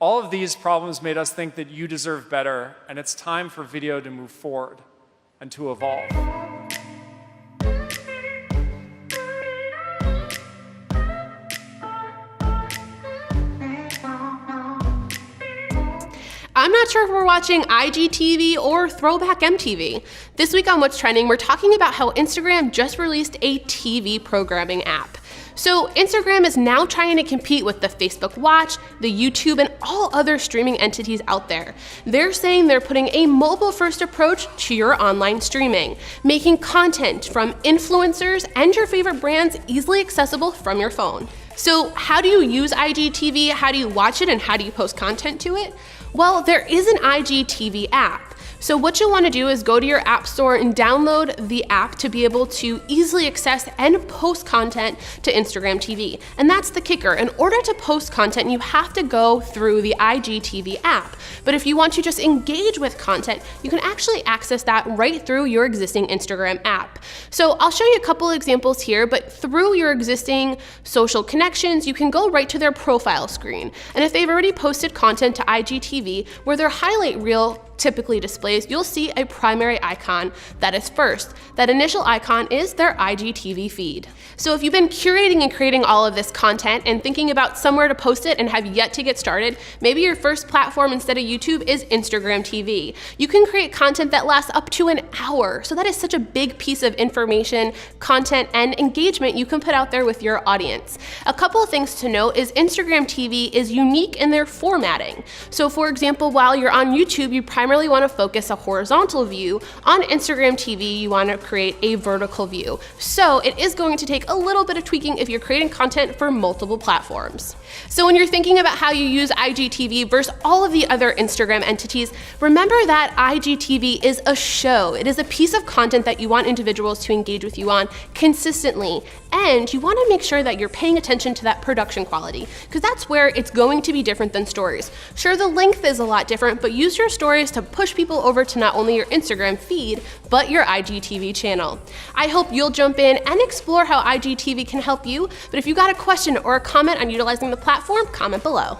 All of these problems made us think that you deserve better, and it's time for video to move forward and to evolve. I'm not sure if we're watching IGTV or Throwback MTV. This week on What's Trending, we're talking about how Instagram just released a TV programming app. So Instagram is now trying to compete with the Facebook Watch, the YouTube, and all other streaming entities out there. They're saying they're putting a mobile-first approach to your online streaming, making content from influencers and your favorite brands easily accessible from your phone. So how do you use IGTV? How do you watch it? And how do you post content to it? Well, there is an IGTV app. So what you'll want to do is go to your app store and download the app to be able to easily access and post content to Instagram TV. And that's the kicker. In order to post content, you have to go through the IGTV app. But if you want to just engage with content, you can actually access that right through your existing Instagram app. So I'll show you a couple examples here, but through your existing social connections, you can go right to their profile screen. And if they've already posted content to IGTV, where their highlight reel typically displays, you'll see a primary icon that is first. That initial icon is their IGTV feed. So if you've been curating and creating all of this content and thinking about somewhere to post it and have yet to get started, maybe your first platform instead of YouTube is Instagram TV. You can create content that lasts up to an hour. So that is such a big piece of information, content, and engagement you can put out there with your audience. A couple of things to note is Instagram TV is unique in their formatting. So for example, while you're on YouTube, you primarily want to focus a horizontal view. On Instagram TV, you want to create a vertical view. So it is going to take a little bit of tweaking if you're creating content for multiple platforms. So when you're thinking about how you use IGTV versus all of the other Instagram entities, remember that IGTV is a show. It is a piece of content that you want individuals to engage with you on consistently. And you want to make sure that you're paying attention to that production quality, because that's where it's going to be different than stories. Sure, the length is a lot different, but use your stories to push people over to not only your Instagram feed, but your IGTV channel. I hope you'll jump in and explore how IGTV can help you, but if you got a question or a comment on utilizing the platform, comment below.